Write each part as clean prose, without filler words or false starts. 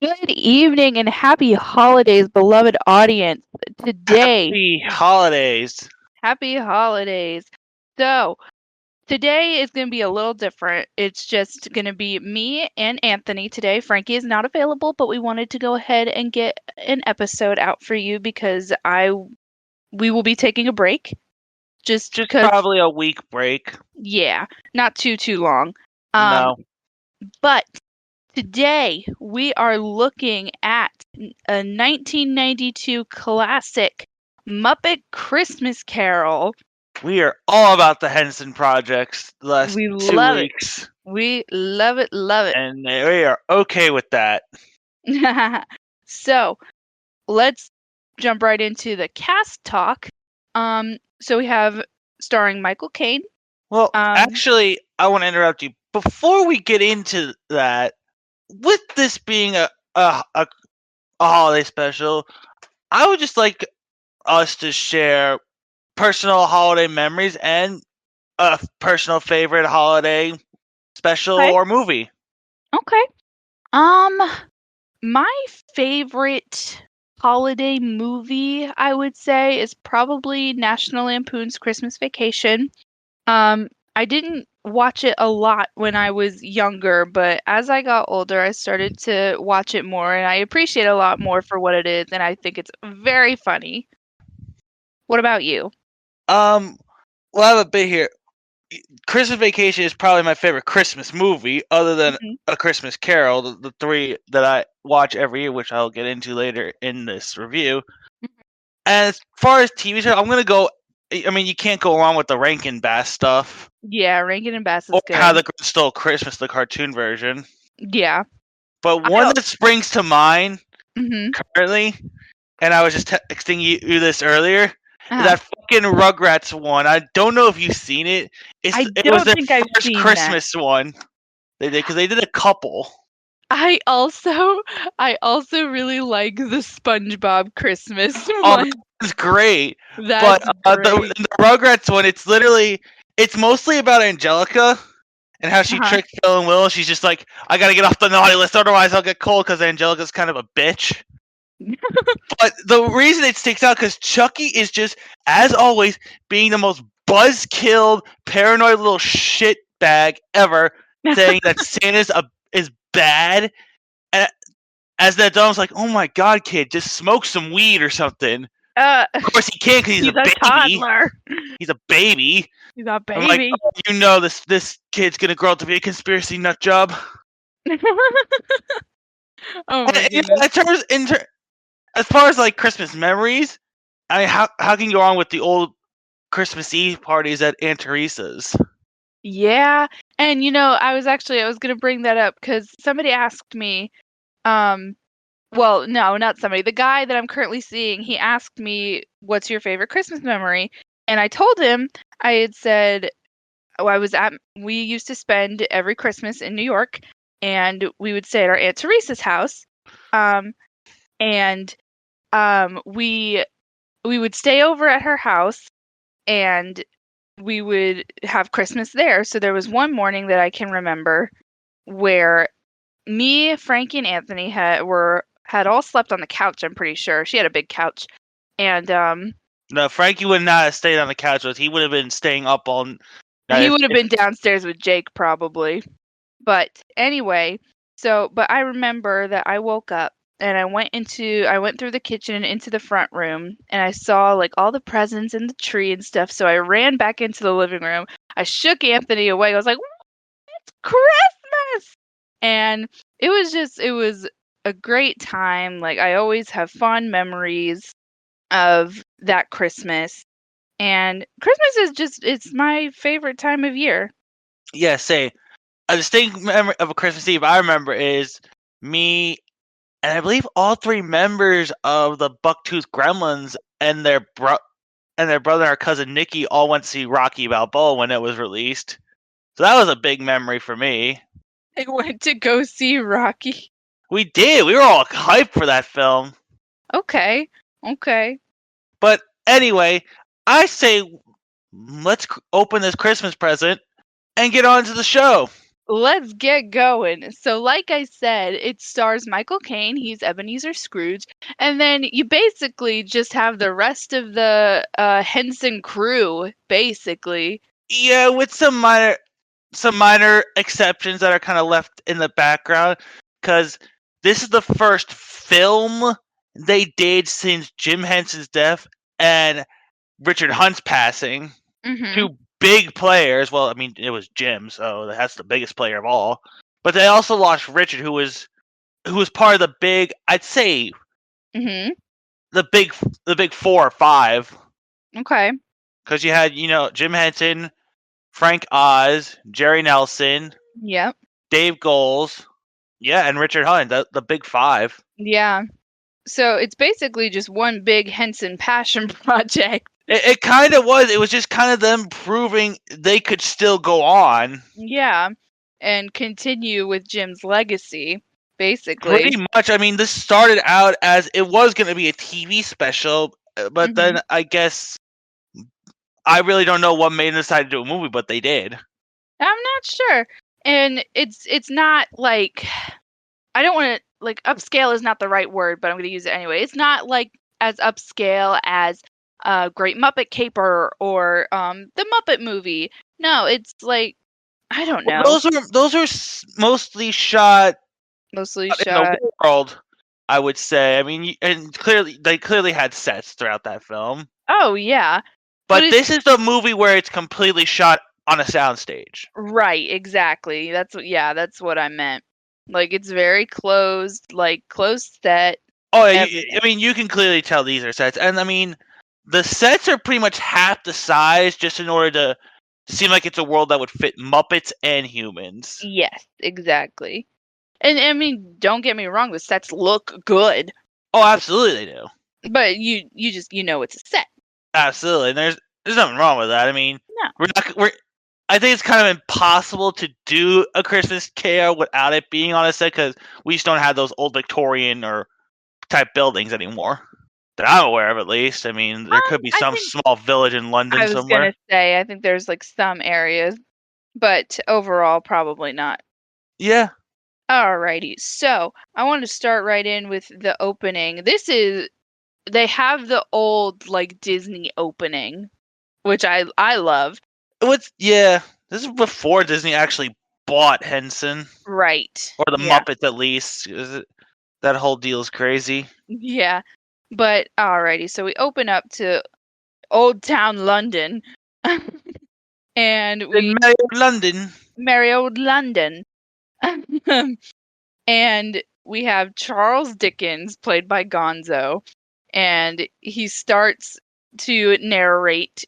Good evening and happy holidays, beloved audience. Today, Happy holidays. happy holidays. So, today is going to be a little different. It's just going to be me and Anthony today. Frankie is not available, but we wanted to go ahead and get an episode out for you because we will be taking a break just Just because, probably a week break. yeah, not too long. Um, No. but today, we are looking at a 1992 classic, Muppet Christmas Carol. We are all about the Henson projects the last We 2 love it. weeks. We love it, love it. And we are okay with that. So, let's jump right into the cast talk. So we have starring Michael Caine. Well, Um, actually, I want to interrupt you. Before we get into that, with this being a holiday special, I would just like us to share personal holiday memories and a personal favorite holiday special okay, or movie. okay. Um, my favorite holiday movie, I would say, is probably National Lampoon's Christmas Vacation. I didn't watch it a lot when I was younger, but as I got older, I started to watch it more, and I appreciate it a lot more for what it is, and I think it's very funny. What about you? Um, well, I have a bit here. Christmas Vacation is probably my favorite Christmas movie, other than Mhm. A Christmas Carol, the three that I watch every year, which I'll get into later in this review. And as far as TV show, I'm gonna go. I mean, you can't go wrong with the Rankin Bass stuff, Yeah, Rankin and Bass or is How good. the Grinch Stole Christmas, the cartoon version. Yeah. But I one don't. that springs to mind Mhm. currently, and I was just texting you this earlier, is Uh-huh. that fucking Rugrats one. I don't know if you've seen it. I It was don't their think I've first seen that. Christmas one. They did because they did a couple. I also I also really like the SpongeBob Christmas Oh, that one. was great. But That's the, great. the Rugrats one, it's mostly about Angelica and how she Uh-huh. tricked Phil and Will. She's just like, I gotta get off the naughty list, otherwise I'll get cold. Because Angelica's kind of a bitch. But the reason it sticks out because Chucky is just, as always, being the most buzz-killed, paranoid little shit bag ever, saying that is bad. And as that dog's like, oh my god, kid, just smoke some weed or something. Uh, Of course he can't because he's he's a a baby. toddler. He's a baby. He's a I'm like, baby. oh, this kid's gonna grow up to be a conspiracy nut job. Oh my And goodness. as far as like Christmas memories, how can you go wrong with the old Christmas Eve parties at Aunt Teresa's? Yeah, and I was gonna bring that up because somebody asked me, um, well, no, not somebody. The guy that I'm currently seeing, he asked me, "What's your favorite Christmas memory?" And I told him I had said, "Oh, we used to spend every Christmas in New York, and we would stay at our Aunt Teresa's house, um, and we would stay over at her house, and we would have Christmas there." So there was one morning that I can remember where me, Frankie, and Anthony had all slept on the couch. I'm pretty sure she had a big couch, and No, Frankie would not have stayed on the couch with us. He would have been staying up all night. he would have been downstairs with Jake probably. But anyway, but I remember that I woke up and I went through the kitchen and into the front room and I saw like all the presents in the tree and stuff. So I ran back into the living room. I shook Anthony away. I was like, "It's Christmas!" And it was a great time. Like I always have fond memories of that Christmas. And Christmas is it's my favorite time of year. Yeah, say a distinct memory of a Christmas Eve I remember is me and I believe all three members of the Bucktooth Gremlins and their brother and our cousin Nikki all went to see Rocky Balboa when it was released. So that was a big memory for me. I went to go see Rocky. We did. We were all hyped for that film. Okay. Okay. But anyway, I say let's open this Christmas present and get on to the show. let's get going. So, like I said, it stars Michael Caine. He's Ebenezer Scrooge, and then you basically just have the rest of the Henson crew, basically. Yeah, with some minor exceptions that are kind of left in the background, because this is the first film they did since Jim Henson's death and Richard Hunt's passing. Hmm. Two big players. Well, I mean, it was Jim, so that's the biggest player of all. But they also lost Richard, who was part of the big. I'd say Hmm. the big 4 or 5, Okay. because you had Jim Henson, Frank Oz, Jerry Nelson, Yep. Dave Goles, yeah, and Richard Hunt, the big 5. Yeah. So it's basically just one big Henson passion project. It kind of was. It was just kind of them proving they could still go on. Yeah. And continue with Jim's legacy, basically. Pretty much. I mean, this started out as it was going to be a TV special, but Hmm. then I guess I really don't know what made them decide to do a movie, but they did. I'm not sure. And it's not like, I don't want to, like, upscale is not the right word, but I'm going to use it anyway. It's not like as upscale as Great Muppet Caper or the Muppet movie. No, it's like, I don't Well, know. those are mostly shot Mostly in the shot. world, I would say. I mean, and they clearly had sets throughout that film. Oh yeah. But But it's this is the movie where it's completely shot on a soundstage. right, exactly. That's what I meant. Like it's very closed, like closed set, Oh, yeah, I everything. mean, you can clearly tell these are sets, and I mean, the sets are pretty much half the size, just in order to seem like it's a world that would fit Muppets and humans. Yes, exactly. And I mean, don't get me wrong, the sets look good, Oh, absolutely they do. but you just it's a set. Absolutely, and there's nothing wrong with that. I mean, No. we're not we're. I think it's kind of impossible to do a Christmas Carol without it being on a set, because we just don't have those old Victorian or type buildings anymore that I'm aware of, at least. I mean, there could be I some think small village in London I was gonna somewhere. say I think there's like some areas, but overall probably not. Yeah, Alrighty, so I want to start right in with the opening. They have the old like Disney opening, which I love. yeah. This is before Disney actually bought Henson, Right. or the Yeah. Muppets at least. That whole deal is crazy. Yeah. But alrighty, so we open up to Old Town London and In we Merry London. merry old London. And we have Charles Dickens played by Gonzo, and he starts to narrate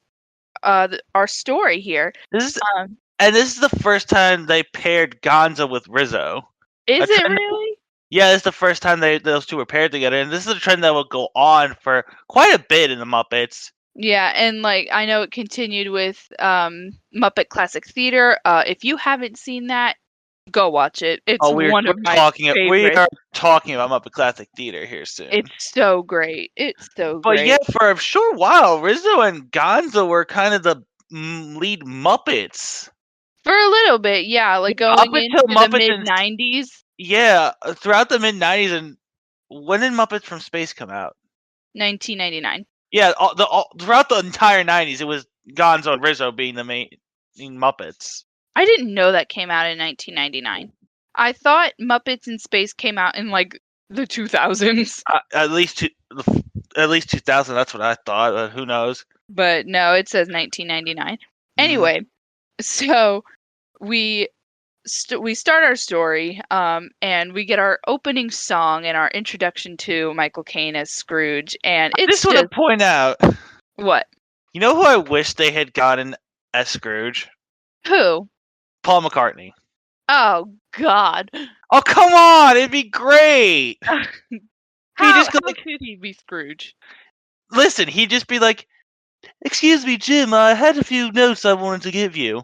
our story here. This is Um, and this is the first time they paired Gonzo with Rizzo. A is it trend. really? Yeah, this is the first time those two were paired together, and this is a trend that will go on for quite a bit in the Muppets. Yeah, and like I know it continued with Muppet Classic Theater. If you haven't seen that, go watch it. It's Oh, we're one we're of my talking we favorites. are talking about Muppet Classic Theater here soon. It's so great. It's so But yeah, great. for a short while, Rizzo and Gonzo were kind of the lead Muppets. For a little bit, yeah, like Up going until into the Muppets mid and 90s, yeah, throughout the mid '90s, and when did Muppets from Space come out? 1999. Yeah, throughout the entire '90s, it was Gonzo and Rizzo being the main Muppets. I didn't know that came out in 1999. I thought Muppets in Space came out in like the 2000s, At least at least 2000. That's what I thought. Who knows? but no, it says 1999. Mm. Anyway, so we we start our story, and we get our opening song and our introduction to Michael Caine as Scrooge, and I just it's want to just point out, what? you know who I wish they had gotten as Scrooge? Who? Paul McCartney. Oh God! Oh, come on, it'd be great. He How just go like, could he be Scrooge? listen, he'd just be like, "Excuse me, Jim, I had a few notes I wanted to give you."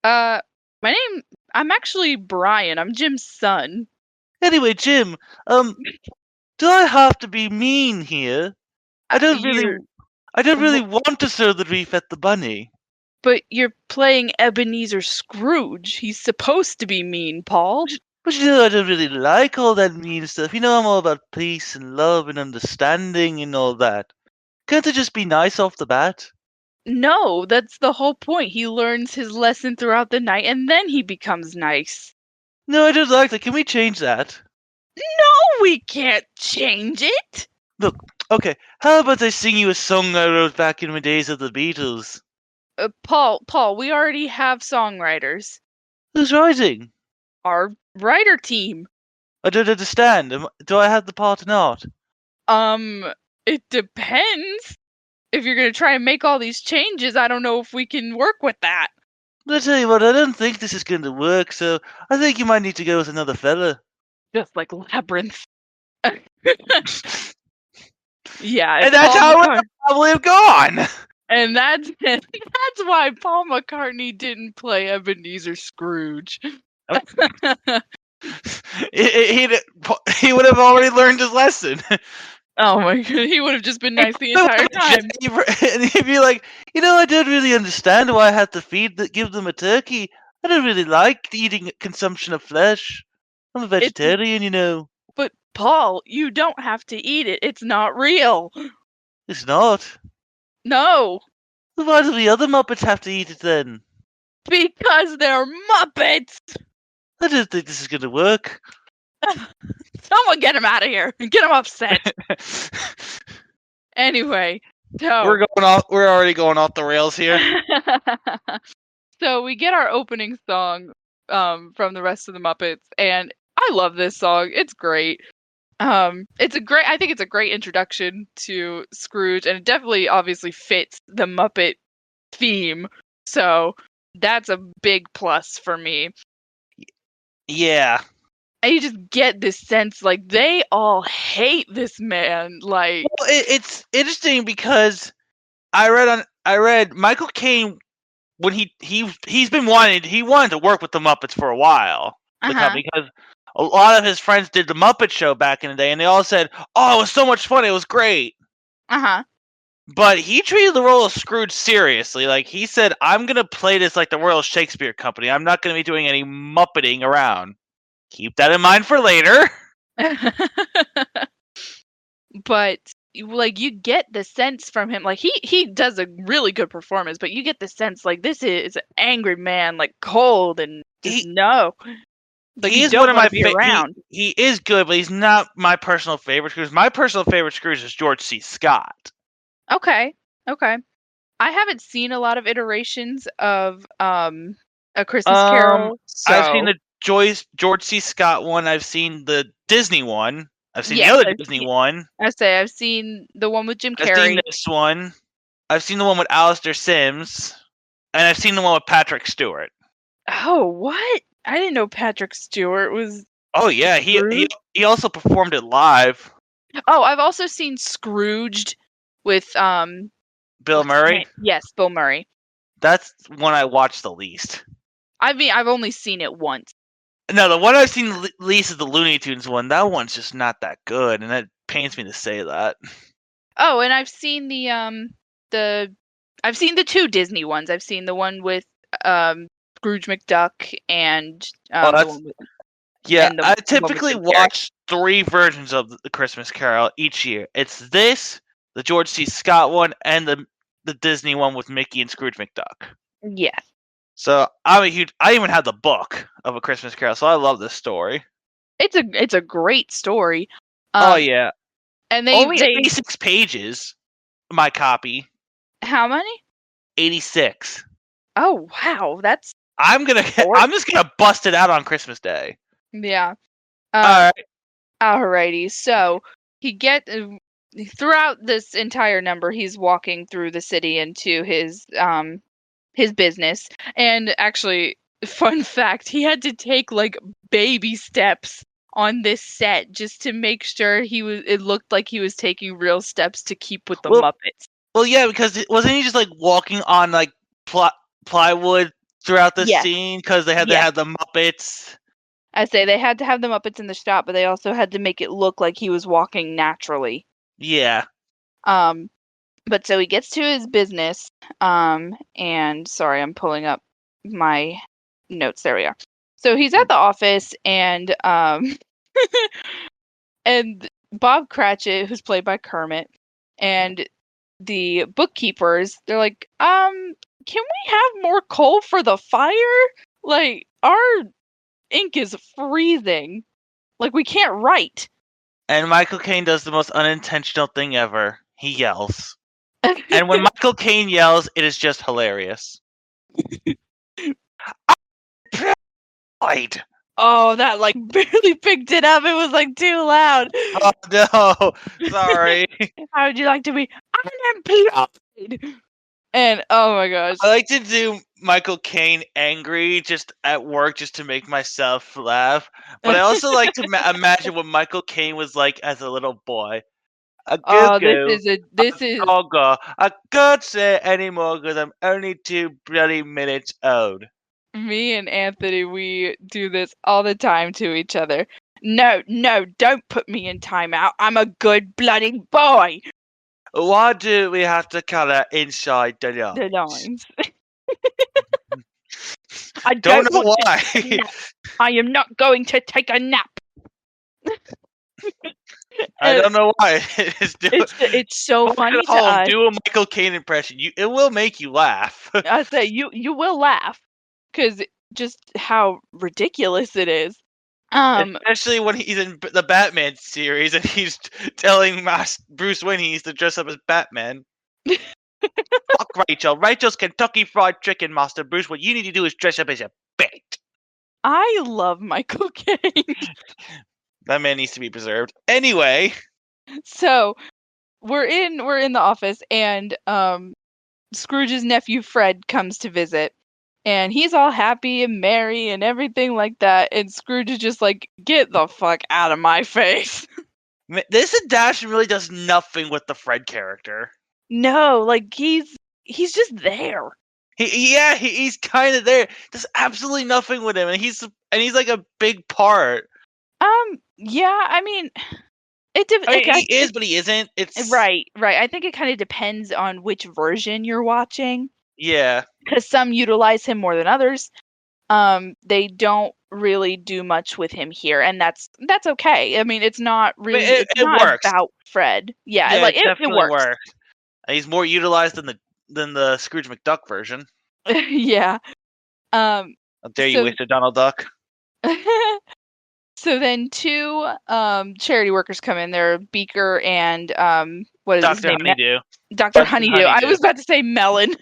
Uh, my name. I'm actually Brian. I'm Jim's son. Anyway, Jim, do I have to be mean here? I don't really, You're I don't really wh- want to throw the reef at the bunny. But you're playing Ebenezer Scrooge. He's supposed to be mean, Paul. But I don't really like all that mean stuff. I'm all about peace and love and understanding and all that. Can't it just be nice off the bat? No, that's the whole point. He learns his lesson throughout the night and then he becomes nice. No, I don't like that. Can we change that? No, we can't change it. Look, okay, how about I sing you a song I wrote back in my days of the Beatles? Paul, we already have songwriters. Who's writing? Our writer team. I don't understand. Do I have the part or not? It depends. If you're gonna try and make all these changes, I don't know if we can work with that. But I tell you what, I don't think this is going to work, so I think you might need to go with another fella. Just like Labyrinth. Yeah, And that's how it would probably have gone! And that's why Paul McCartney didn't play Ebenezer Scrooge. He would have already learned his lesson. Oh my god, he would have just been nice the entire time. And he'd be like, I don't really understand why I had to give them a turkey. I don't really like eating consumption of flesh. I'm a vegetarian. But Paul, you don't have to eat it. It's not real. It's not. No. Why do the other Muppets have to eat it then? Because they're Muppets! I don't think this is going to work. Someone get him out of here. Get him upset. Anyway, so we're already going off the rails here. So we get our opening song from the rest of the Muppets, and I love this song. It's great. I think it's a great introduction to Scrooge, and it definitely obviously fits the Muppet theme. So that's a big plus for me. Yeah. And you just get this sense like they all hate this man. Like, well, it's interesting because I read Michael Caine when he's been wanted to work with the Muppets for a while. Because a lot of his friends did the Muppet Show back in the day, and they all said, "Oh, it was so much fun! It was great." But he treated the role of Scrooge seriously. Like, he said, "I'm gonna play this like the Royal Shakespeare Company. I'm not gonna be doing any muppeting around." Keep that in mind for later. But like, you get the sense from him, like he does a really good performance, but you get the sense like this is an angry man, like cold and just like he you is don't one of want my to be around. He is good, but he's not my personal favorite Scrooge. My personal favorite Scrooge is George C. Scott. Okay. I haven't seen a lot of iterations of A Christmas Carol. So I've seen the George C. Scott one. I've seen the Disney one. I've seen the other Disney one. I've seen the one with Jim Carrey. I've seen this one. I've seen the one with Alistair Sims. And I've seen the one with Patrick Stewart. Oh, what? I didn't know Patrick Stewart was. Oh yeah, he also performed it live. Oh, I've also seen Scrooged with Bill Murray. Yes, Bill Murray. That's one I watched the least. I mean, I've only seen it once. No, the one I've seen least is the Looney Tunes one. That one's just not that good, and it pains me to say that. Oh, and I've seen I've seen the two Disney ones. I've seen the one with Scrooge McDuck and the one with, yeah. I typically watch 3 versions of the Christmas Carol each year. It's this, the George C. Scott one, and the Disney one with Mickey and Scrooge McDuck. Yeah. So I even have the book of A Christmas Carol, so I love this story. It's a great story. Oh yeah. And only 86 pages. My copy. How many? 86. Oh wow, that's. I'm just gonna bust it out on Christmas Day. Yeah. All right. Alrighty. So throughout this entire number, he's walking through the city into his business, and actually, fun fact, he had to take like baby steps on this set just to make sure it looked like he was taking real steps to keep with the Muppets. Well, yeah, because wasn't he just like walking on like plywood throughout the scene because they had to have the Muppets? I say they had to have the Muppets in the shot, but they also had to make it look like he was walking naturally. Yeah. But so he gets to his business, and sorry, I'm pulling up my notes. There we are. So he's at the office, and and Bob Cratchit, who's played by Kermit, and the bookkeepers, they're like, can we have more coal for the fire? Like, our ink is freezing. Like, we can't write. And Michael Caine does the most unintentional thing ever. He yells. And when Michael Caine yells, it is just hilarious. Oh, that like barely picked it up. It was like too loud. Oh no, sorry. How would you like to be unemployed? And oh my gosh. I like to do Michael Caine angry just at work just to make myself laugh. But I also like to imagine what Michael Caine was like as a little boy. A Oh, goo this is doggo. I can't say it anymore because I'm only 2 bloody minutes old. me and Anthony. We do this all the time to each other. No, don't put me in timeout. I'm a good bloody boy. Why do we have to colour inside the lines? The lines. I Don't know want why. to take a nap. I am not going to take a nap. I don't know why. It's so funny to home, us. do a Michael Caine impression. It will make you laugh. I say you will laugh because just how ridiculous it is. Especially when he's in the Batman series and he's telling Bruce Wayne he needs to dress up as Batman. Fuck Rachel. Rachel's Kentucky Fried Chicken Master. Bruce, what you need to do is dress up as a bait. I love Michael Caine. That man needs to be preserved. Anyway, So we're in the office, and Scrooge's nephew Fred comes to visit, and he's all happy and merry and everything like that, and Scrooge is just like, get the fuck out of my face. this adaptation really does nothing with the Fred character. No, like he's just there. He's kind of there. There's absolutely nothing with him, and he's like a big part. Yeah, I mean, he is, but he isn't. It's right. I think it kind of depends on which version you're watching. Yeah, because some utilize him more than others. They don't really do much with him here, and that's okay. I mean, it's not really it's not works. about Fred. Yeah, yeah, like it definitely it works. He's more utilized than the Scrooge McDuck version. Yeah. How dare you waste a Donald Duck? So then two charity workers come in. They're Beaker and what is his name? Honeydew. Dr. Honeydew. I was about to say Melon.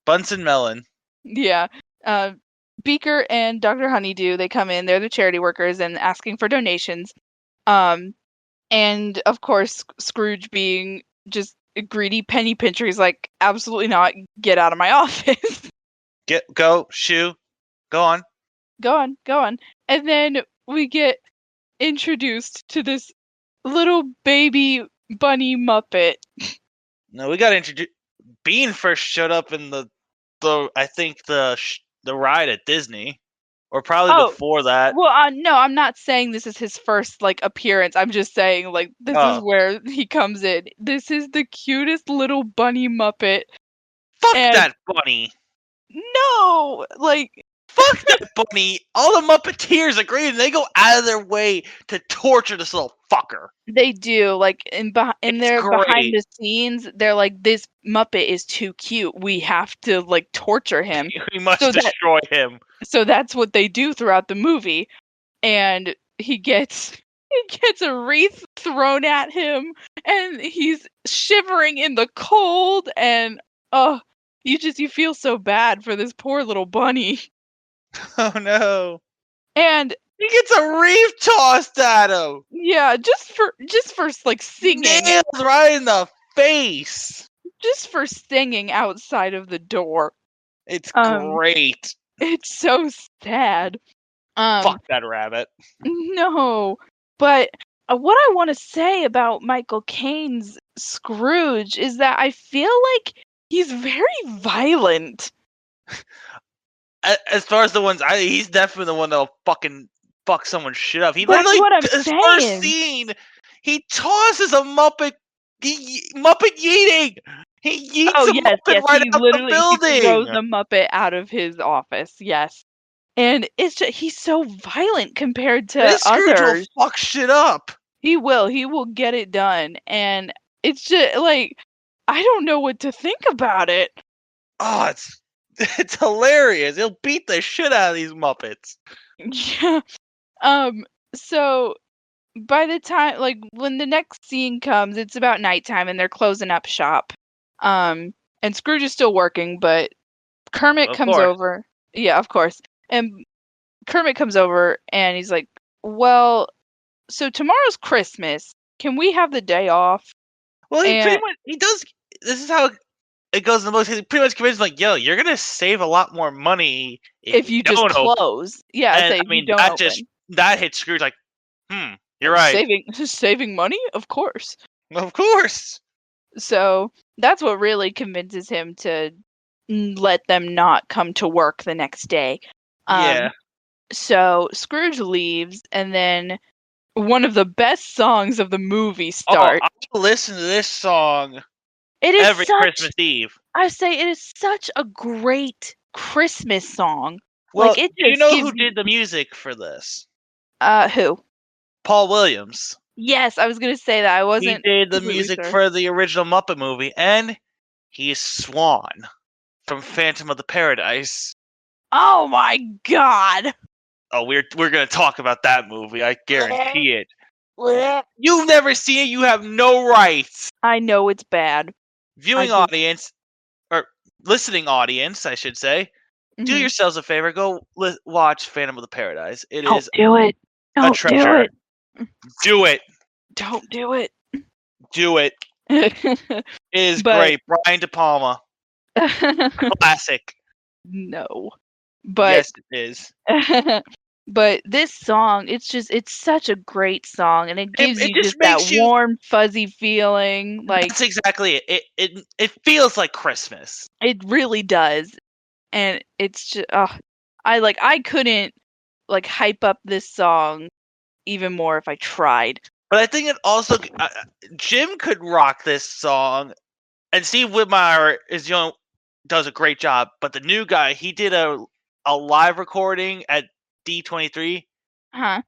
Bunsen Melon. Yeah. Beaker and Dr. Honeydew, they come in. They're the charity workers and asking for donations. And of course, Scrooge being just a greedy penny pincher, he's like, absolutely not. Get out of my office. Go on. Go on. And then we get introduced to this little baby bunny Muppet. No, we got introduced. Bean first showed up in the I think the ride at Disney, or probably before that. Well, no, I'm not saying this is his first like appearance. I'm just saying like this is where he comes in. This is the cutest little bunny Muppet. Fuck that bunny. No, like fuck that bunny. All the Muppeteers agree, and they go out of their way to torture this little fucker. They do, like in their behind the scenes, they're like, this Muppet is too cute. We have to like torture him. We must destroy him. So that's what they do throughout the movie, and he gets a wreath thrown at him, and he's shivering in the cold, and you feel so bad for this poor little bunny. Oh no. And he gets a wreath tossed at him. Yeah, just for like singing. Nails right in the face. Just for singing outside of the door. It's great. It's so sad. Fuck that rabbit. No, but what I want to say about Michael Caine's Scrooge is that I feel like he's very violent. As far as the ones, he's definitely the one that'll fucking fuck someone's shit up. He That's literally, what I'm his saying. first scene, he tosses a Muppet Muppet yeeting. He yeets Oh a yes, Muppet yes. right He out the literally he building. throws the Muppet out of his office. Yes, and it's just he's so violent compared to This Scrooge will others. fuck shit up. He will. He will get it done, and it's just like I don't know what to think about it. Oh, it's hilarious. He'll beat the shit out of these Muppets. Yeah. Um. So by the time, like, when the next scene comes, it's about nighttime, and they're closing up shop. Um. And Scrooge is still working, but Kermit Of comes course. over. Yeah, of course. And Kermit comes over, and he's like, "Well, so tomorrow's Christmas. Can we have the day off?" Well, he pretty And much he does. This is how it goes in the most. He pretty much convinced like, yo, you're gonna save a lot more money if if you you just don't open. close, yeah, And say I if you mean, don't open. that hits Scrooge like, you're right. Saving money, of course. Of course. So that's what really convinces him to let them not come to work the next day. Yeah. So Scrooge leaves, and then one of the best songs of the movie Oh, starts. I listen to this song It is every such, Christmas Eve. I say, it is such a great Christmas song. Well, Like, it do you just know gives who you, did the music for this? who? Paul Williams. Yes, I was gonna say that. I He wasn't did the completely music sure. for the original Muppet movie, and he's Swan from Phantom of the Paradise. Oh my god! Oh, we're gonna talk about that movie. I Bleh, guarantee it. bleh. You've never seen it. You have no rights. I know it's bad. I Viewing just, audience or listening audience, I should say. Do mhm. yourselves a favor. Go watch Phantom of the Paradise. It Don't is do it. a Don't do treasure. it. Do it. Don't do it. Do it. It is But great. Brian De Palma, classic. no. But Yes, it is. but this song, it's such a great song, and it gives It you just just that makes you. warm, fuzzy feeling. Like, That's exactly it. It feels like Christmas. it really does. And it's just, I couldn't like hype up this song even more if I tried. But I think it also Jim could rock this song, and Steve Whitmire does a great job. But the new guy, he did a live recording at D23. Huh?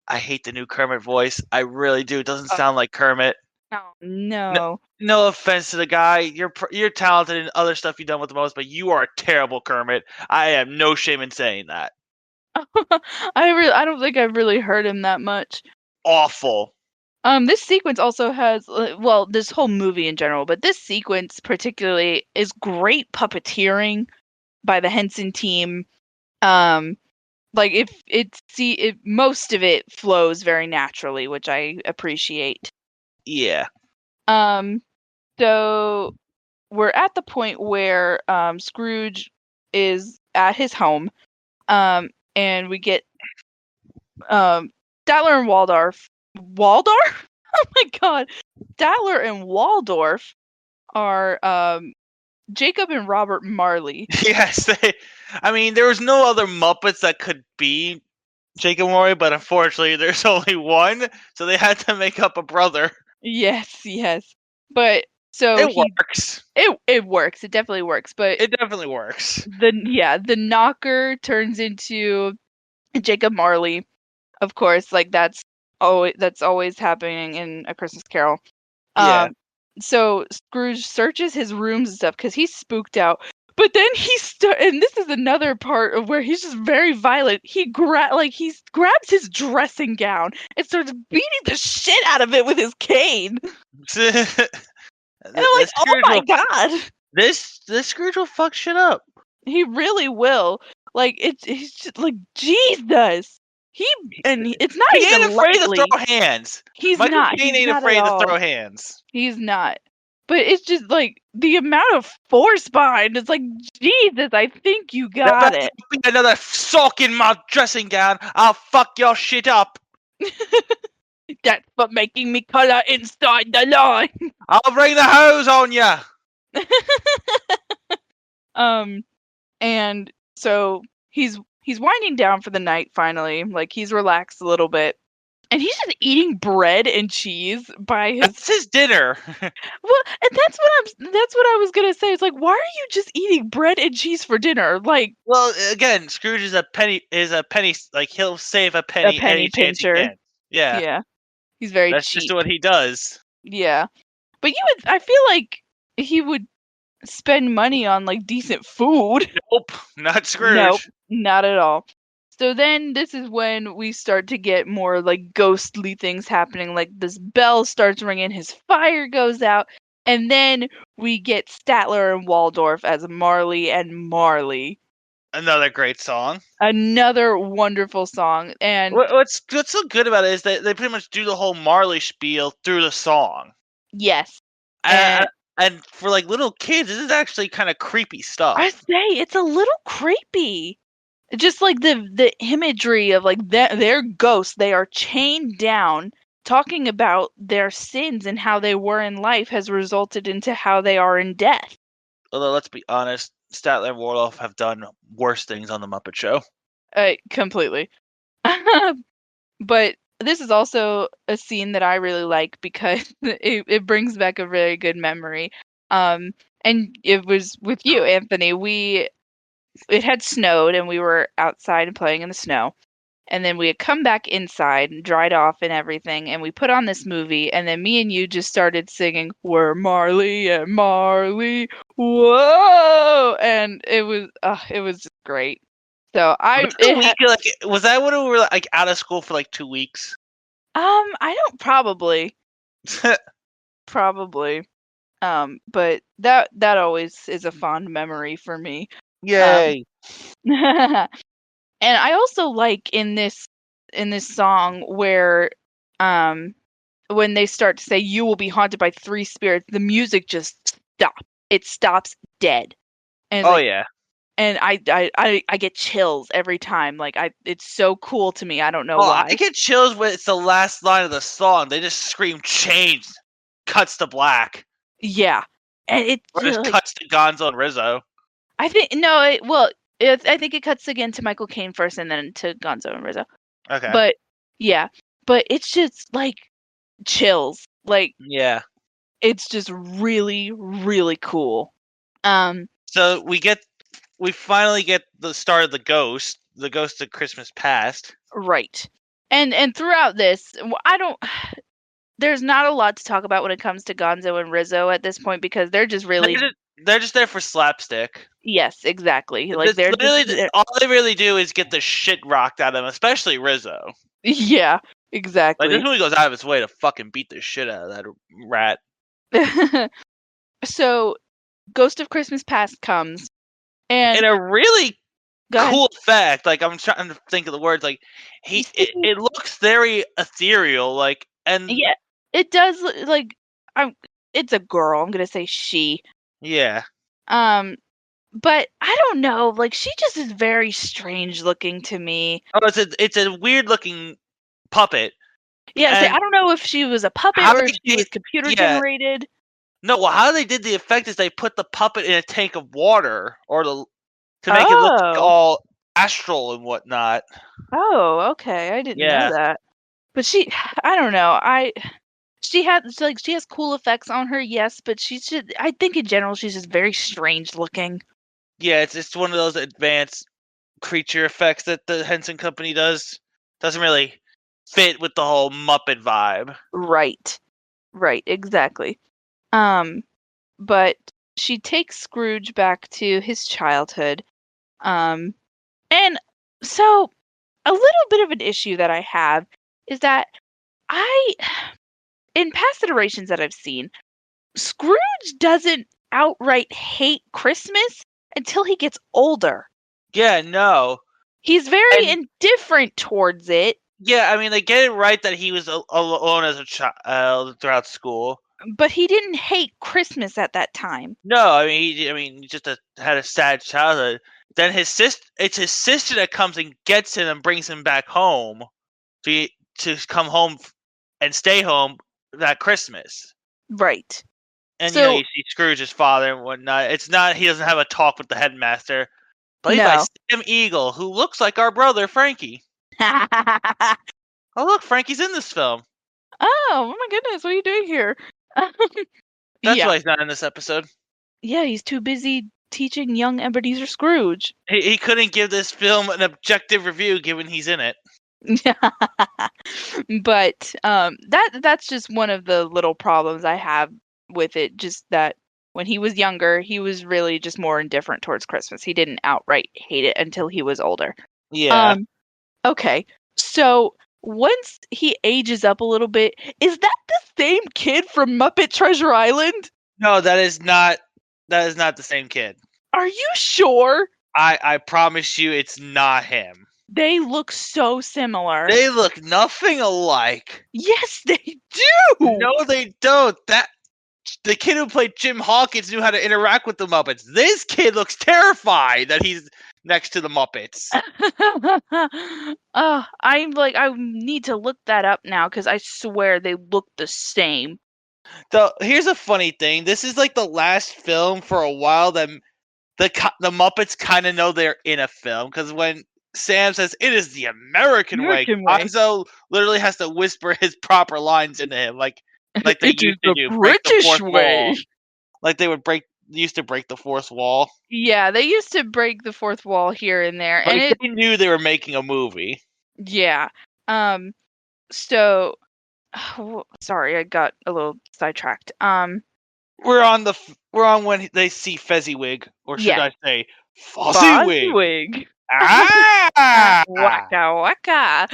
I hate the new Kermit voice. I really do. It doesn't Oh, sound like Kermit. no. No, No. no offense to the guy. You're talented in other stuff you've done with the most, but you are a terrible Kermit. I have no shame in saying that. I don't think I've really heard him that much. Awful. This sequence also has, well, this whole movie in general, but this sequence particularly is great puppeteering by the Henson team. Um, like, if most of it flows very naturally, which I appreciate. Yeah. Um, so we're at the point where Scrooge is at his home, and we get Statler and Waldorf. Waldorf? Oh my god. Statler and Waldorf are Jacob and Robert Marley. Yes. I mean, there was no other Muppets that could be Jacob Murray, but unfortunately, there's only one, so they had to make up a brother. Yes, yes. But so It works. it works. It definitely works. But It definitely works. the knocker turns into Jacob Marley. Of course, like that's always happening in A Christmas Carol. Yeah. Um, so Scrooge searches his rooms and stuff because he's spooked out. But then and this is another part of where he's just very violent. He grabs his dressing gown and starts beating the shit out of it with his cane. And I'm like, This oh Scrooge my will god, this Scrooge will fuck shit up. he really will. Like he's just like Jesus. It's not He even ain't afraid to lightly. throw hands. He's Michael not. Caine He's ain't not at afraid to all. throw hands. He's not. But it's just like the amount of force behind it's like, Jesus, I think you There got better it. not be another sock in my dressing gown. I'll fuck your shit up. That's for making me color inside the line. I'll bring the hose on ya. um and so he's winding down for the night finally. Like, he's relaxed a little bit. And he's just eating bread and cheese by his That's his dinner. well, and that's what I was gonna say. It's like, why are you just eating bread and cheese for dinner? Like Well, again, Scrooge is a penny. Like he'll save a a penny penny any chance he pincher. can. Yeah, Yeah. He's very that's just cheap. what he does. Yeah. But I feel like he would spend money on like decent food. Nope, not Nope, Scrooge. not at all. So then this is when we start to get more like ghostly things happening. Like this bell starts ringing, his fire goes out, and then we get Statler and Waldorf as Marley and Marley. Another great song. Another wonderful song. And What's so good about it is that they pretty much do the whole Marley spiel through the song, yes. and, And and for like little kids, this is actually kind of creepy I stuff. say it's a little creepy. Just like the imagery of like their ghosts, they are chained down, talking about their sins and how they were in life has resulted into how they are in death. Although let's be honest, Statler and Waldorf have done worse things on the Muppet Show. Completely. But this is also a scene that I really like because it brings back a very good memory. And it was with you, Anthony. It had snowed and we were outside and playing in the snow. And then we had come back inside and dried off and everything, and we put on this movie, and then me and you just started singing, "We're Marley and Marley, whoa!" And it was just great. So Was that a week? Like, was that when we were like out of school for like 2 weeks? I don't probably, but that always is a fond memory for me. Um, Yay! and I also like in this song where, um when they start to say you will be haunted by three spirits, the music just stops. It stops dead. And it's Oh like yeah. and I get chills every time. Like it's so cool to me. I don't know Oh, I why. get chills when it's the last line of the song. They just scream "change," cuts to black, Yeah. And it's or just just like cuts to Gonzo and Rizzo. I think no, well, I think it cuts again to Michael Caine first and then to Gonzo and Rizzo. Okay. But yeah, but it's just like chills. Like Yeah. it's just really really cool. Um So we finally get the start of the ghost of Christmas past. right. And throughout this, I don't there's not a lot to talk about when it comes to Gonzo and Rizzo at this point because they're just They're really just, they're just there for slapstick. yes, exactly. Like That's they're just literally there. all they really do is get the shit rocked out of them, especially Rizzo. Yeah, Like this exactly. movie goes out of its way to fucking beat the shit out of that rat. So Ghost of Christmas Past comes and And a really go ahead. cool effect, like I'm trying to think of the words, like You it, see, it looks very ethereal, like and yeah, it does like I'm it's a girl. I'm gonna say she. yeah. Um, but I don't know. Like she just is very strange looking to me. Oh, it's a weird looking puppet, Yeah, say I and don't know if she was a puppet how or if they she did was computer yeah. generated. No, well, how they did the effect is they put the puppet in a tank of water, to make it look like Oh. all astral and whatnot. Oh, okay. I didn't know Yeah, that. But she I don't know. She has cool effects on her, yes, but she's just I think in general she's just very strange looking. yeah, it's one of those advanced creature effects that the Henson Company does. Doesn't really fit with the whole Muppet vibe. Right. Right, exactly. Um, but she takes Scrooge back to his childhood. Um, and so a little bit of an issue that I have is that I in past iterations that I've seen, Scrooge doesn't outright hate Christmas until he gets older. Yeah, no, He's very and indifferent towards it, yeah, I mean they get it right that he was alone as a child throughout school. but he didn't hate Christmas at that time. No, I mean, he just had a sad childhood. Then it's his sister that comes and gets him and brings him back home to come home and stay home that Christmas. Right. And So, you see Scrooge's father and whatnot. It's not he doesn't have a talk with the headmaster, played by no. Sam Eagle, who looks like our brother Frankie. Oh look, Frankie's in this film. Oh my goodness, what are you doing here? That's Yeah, why he's not in this episode. yeah, he's too busy teaching young Ebenezer Scrooge. He couldn't give this film an objective review given he's in it. But that's just one of the little problems I have with it. Just that when he was younger, he was really just more indifferent towards Christmas. He didn't outright hate it until he was older. Yeah. Um, okay, so once he ages up a little bit, is that the same kid from Muppet Treasure Island? No, that is not the same kid. Are you sure? I promise you it's not him. They look so similar. They look nothing alike. Yes, they do. No, they don't. That the kid who played Jim Hawkins knew how to interact with the Muppets. This kid looks terrified that he's next to the Muppets. I'm like, I need to look that up now because I swear they look the same. So here's a funny thing. This is like the last film for a while that the Muppets kind of know they're in a film, because when Sam says it is the American way, American way. Gonzo literally has to whisper his proper lines into him, like they It is used to the do, break the British fourth way. wall. Like they used to break the fourth wall. Yeah, they used to break the fourth wall here and there, and Like they knew they were making a movie. yeah. So, sorry, I got a little sidetracked. We're on when they see Fezziwig, or should Yeah. I say Fozziwig? Fozziwig. Ah! Waka waka.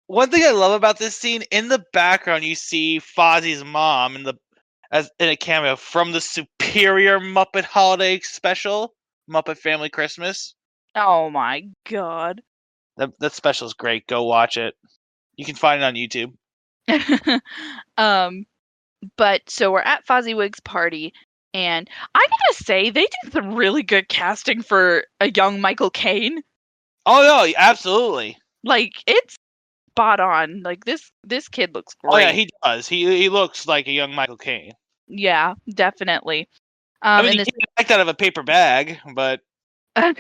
One thing I love about this scene, in the background you see Fozzie's mom in a cameo from the Superior Muppet Holiday Special, Muppet Family Christmas. Oh my god. That special is great. Go watch it. You can find it on YouTube. But so we're at Fozziwig's party, and I gotta say they did some really good casting for a young Michael Caine. Oh no, absolutely. Like it's spot on. Like this kid looks great. Oh yeah, he does. He looks like a young Michael Caine. Yeah, definitely. I mean, and you this can't act out of a paper bag, but but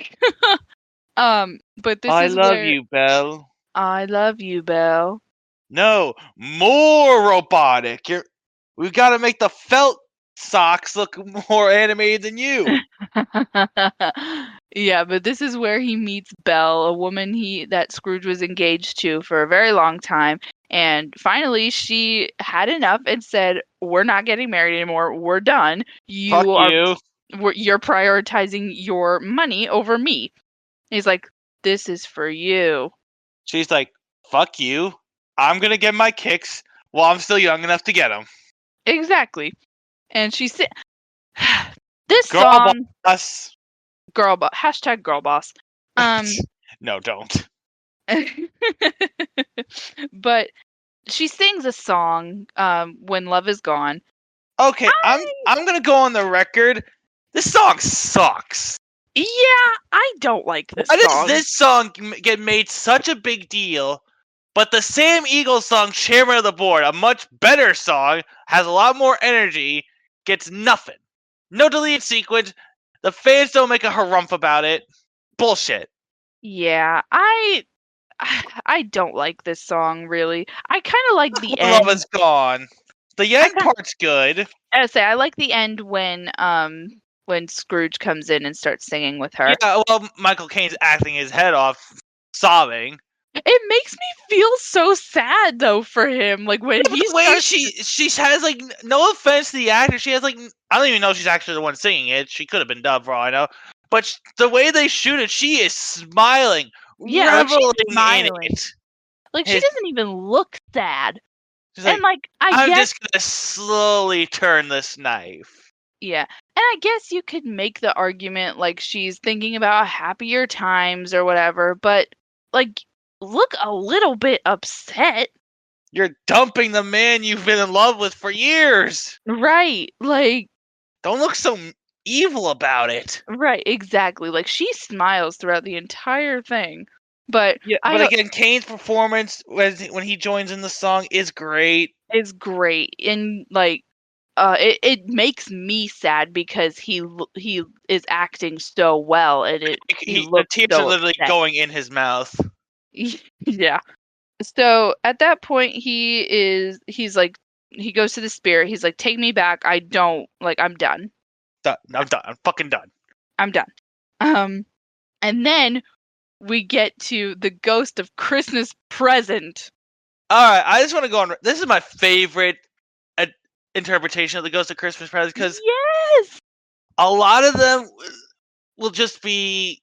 this I is love where you, Belle. I love you, Belle. No, more robotic. We've got to make the felt socks look more animated than you. Yeah, but this is where he meets Belle, a woman that Scrooge was engaged to for a very long time, and finally she had enough and said, "We're not getting married anymore. We're done. Fuck you. You're prioritizing your money over me." And he's like, "This is for you." She's like, fuck you. I'm going to get my kicks while I'm still young enough to get them. Exactly. And she said, "This Girl song, boss. girl boss, hashtag girl boss." No, don't. But she sings a song, "When Love Is Gone." Okay, I'm going to go on the record. This song sucks. Yeah, I don't like this Why song. does this song get made such a big deal, but the Sam Eagles song, Chairman of the Board, a much better song, has a lot more energy, gets nothing. No deleted sequence. The fans don't make a harumph about it. Bullshit. Yeah, I don't like this song really. I kind of like the Love end. is gone. The end part's good. I like the end when Scrooge comes in and starts singing with her. Yeah, well, Michael Caine's acting his head off, sobbing. It makes me feel so sad though for him. Like when he The way starts she has, like, no offense to the actor, she has, like, I don't even know if she's actually the one singing it. She could have been dubbed for all I know. But the way they shoot it, she is smiling, reveling in it. Like she doesn't even look sad. She's And like, I I'm guess just gonna slowly turn this knife. yeah. And I guess you could make the argument like she's thinking about happier times or whatever, but like look a little bit upset. You're dumping the man you've been in love with for years. Right. Like Don't look so evil about it. right, exactly. Like she smiles throughout the entire thing. But Yeah, but again, Kane's performance when he joins in the song is great. is great. And like it makes me sad because he is acting so well and The he tears looks are so literally upset. going in his mouth. Yeah. So at that point, he goes to the spirit. He's like, take me back. I don't like. I'm done. Done. I'm done. I'm fucking done. I'm done. Um, and then we get to the ghost of Christmas present. All right, I just want to go on. This is my favorite interpretation of the Ghost of Christmas Present because Yes. a lot of them will just be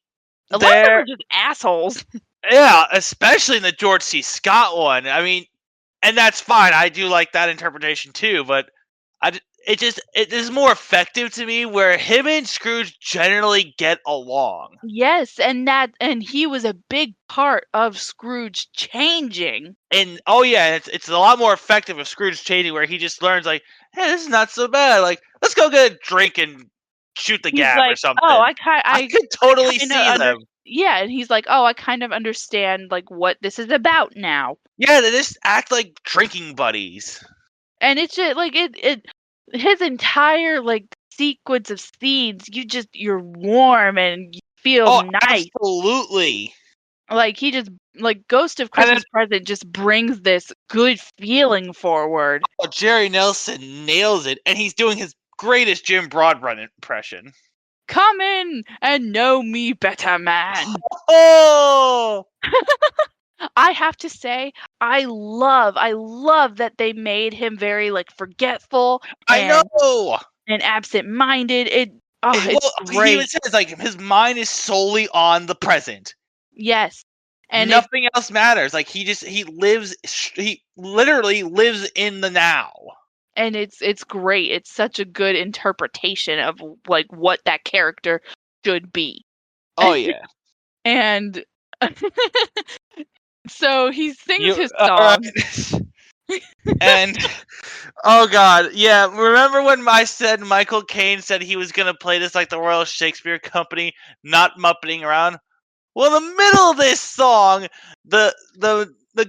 A lot of them there. are just assholes. Yeah, especially in the George C. Scott one. I mean, and that's fine. I do like that interpretation too, but it is more effective to me where him and Scrooge generally get along. Yes, and he was a big part of Scrooge changing. And oh yeah, it's a lot more effective of Scrooge changing where he just learns like, hey, this is not so bad. Like, let's go get a drink and shoot the He's gab or like, "Oh, something. I could I totally kind of see them. yeah, and he's like, "Oh, I kind of understand like what this is about now." Yeah, they just act like drinking buddies. And it's just like it his entire like sequence of scenes, you're warm and you feel Oh, nice. absolutely. Like he just like Ghost of And then Christmas Present just brings this good feeling forward. Jerry Nelson nails it, and he's doing his greatest Jim Broadbent impression. Come in and know me better, man. Oh, I have to say, I love that they made him very like forgetful I know. and absent-minded. It's Well, he even great. says like his mind is solely on the present. Yes. And Nothing else matters. Like he literally lives in the now. it's great. It's such a good interpretation of like what that character should be. Oh yeah. And so he sings You his all song. right. And oh god, yeah. Remember when I said Michael Caine said he was gonna play this like the Royal Shakespeare Company, not muppeting around? Well, in the middle of this song, the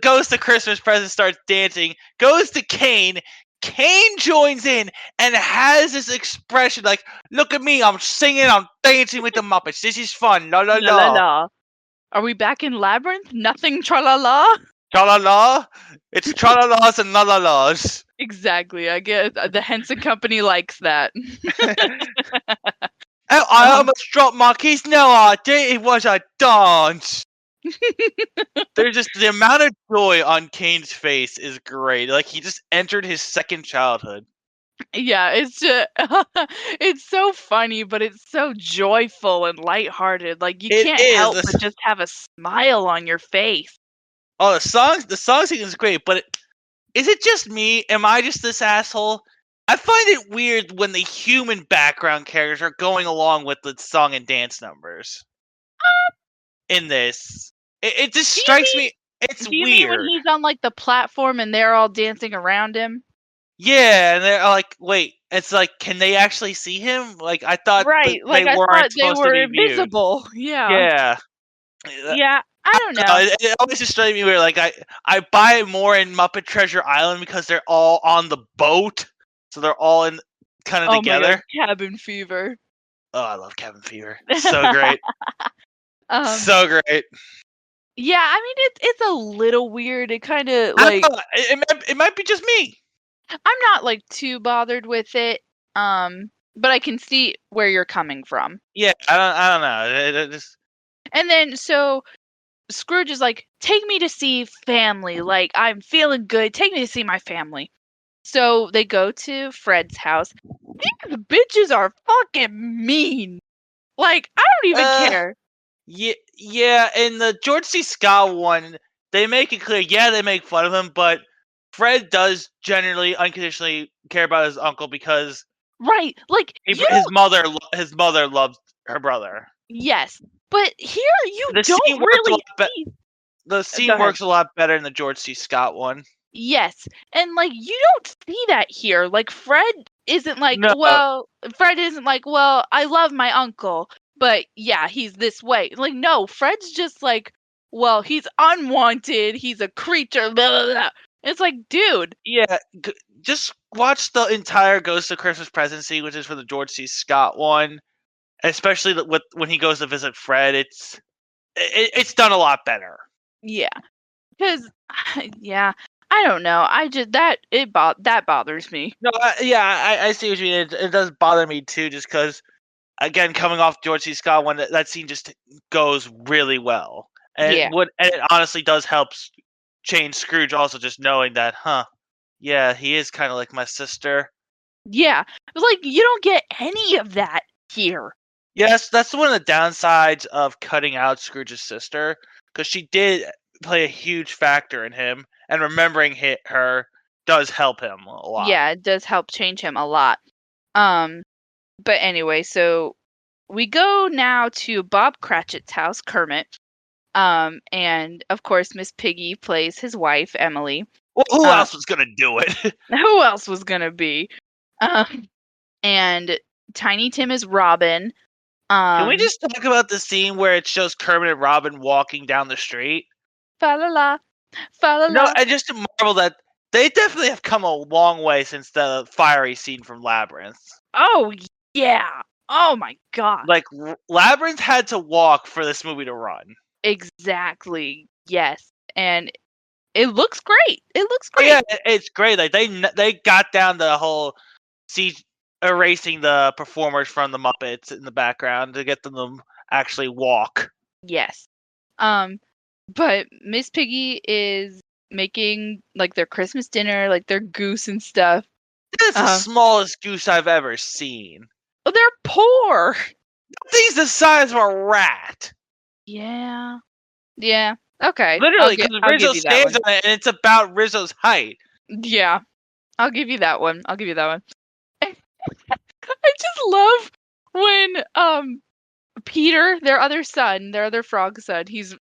Ghost of Christmas Present starts dancing, goes to Caine. Caine joins in and has this expression like, "Look at me, I'm singing, I'm dancing with the Muppets. This is fun, la la La la la, la. Are we back in Labyrinth? Nothing tra la la? tra la la." It's tra la las and la la las. Exactly. I guess the Henson Company likes that. I Um, almost dropped my keys. No, I did. It was a dance. There's just the amount of joy on Kane's face is great. Like he just entered his second childhood. yeah, it's just, it's so funny, but it's so joyful and lighthearted. Like you It can't is. help but just have a smile on your face. Oh, the song singing is great, but is it just me? Am I just this asshole? I find it weird when the human background characters are going along with the song and dance numbers in this. It just Do you strikes mean me. It's do you mean when weird. he's on like the platform and they're all dancing around him? Yeah, and they're like, wait, it's like, can they actually see him? Like, I thought that Right. they Like I weren't thought they supposed to were be viewed. invisible. Yeah. Yeah. Yeah. I I don't don't know. know. It always just strikes me where like I buy it more in Muppet Treasure Island because they're all on the boat, so they're all in kind of Oh my god, together. cabin fever. Oh, I love Cabin Fever. So great, um so great. yeah, I mean it's a little weird. It kind of I don't like know. It might be just me. I'm not like too bothered with it. But I can see where you're coming from. Yeah, I don't know. It just, And then so Scrooge is like, "Take me to see family. Like I'm feeling good. Take me to see my family." So they go to Fred's house. These bitches are fucking mean. Like I don't even uh, care. yeah. In the George C. Scott one, they make it clear. Yeah, they make fun of him, but Fred does generally unconditionally care about his uncle because Right. Like you don't his mother loves her brother. yes. But here you The don't scene works a really lot. see The go scene ahead. works a lot better in the George C. Scott one. Yes. And like you don't see that here. Like No, Fred isn't like, well, I love my uncle, but yeah, he's this way. Like no, Fred's just like, well, he's unwanted, he's a creature, blah, blah, blah. It's like, dude, yeah, just watch the entire Ghost of Christmas Presidency, which is for the George C. Scott one, especially with when he goes to visit Fred. It's done a lot better. Yeah, because yeah, I don't know. I just that bothers me. No, I see what you mean. It does bother me too, just because again, coming off George C. Scott, when that scene just goes really well, and Yeah, it honestly does help change Scrooge. Also, just knowing that, yeah, he is kind of like my sister. yeah. Like you don't get any of that here. Yes, that's one of the downsides of cutting out Scrooge's sister, because she did play a huge factor in him, and remembering her does help him a lot. Yeah, it does help change him a lot. Um, but anyway, so we go now to Bob Cratchit's house, Kermit. And of course, Miss Piggy plays his wife, Emily. Well, who Uh, else was gonna do it? who else was gonna be? Um, and Tiny Tim is Robin. Can we Um, just talk about the scene where it shows Kermit and Robin walking down the street? fa la la, fa la No, la. I just marvel that they definitely have come a long way since the fiery scene from Labyrinth. Oh yeah. Oh my god. Like Labyrinth had to walk for this movie to run. Exactly. Yes. And it looks great. It looks Oh yeah, great. it's great. Like they got down the whole see erasing the performers from the Muppets in the background to get them to actually walk. Yes. But Miss Piggy is making like their Christmas dinner, like their goose and stuff. That's the Um, smallest goose I've ever seen. oh, they're poor. Thing's the size of a rat. Yeah. Yeah. Okay. Literally, because I'll give Rizzo you that stands one. on it and it's about Rizzo's height. Yeah. I'll give you that one. I'll give you that one. I just love when Peter, their other son, their other frog son, he's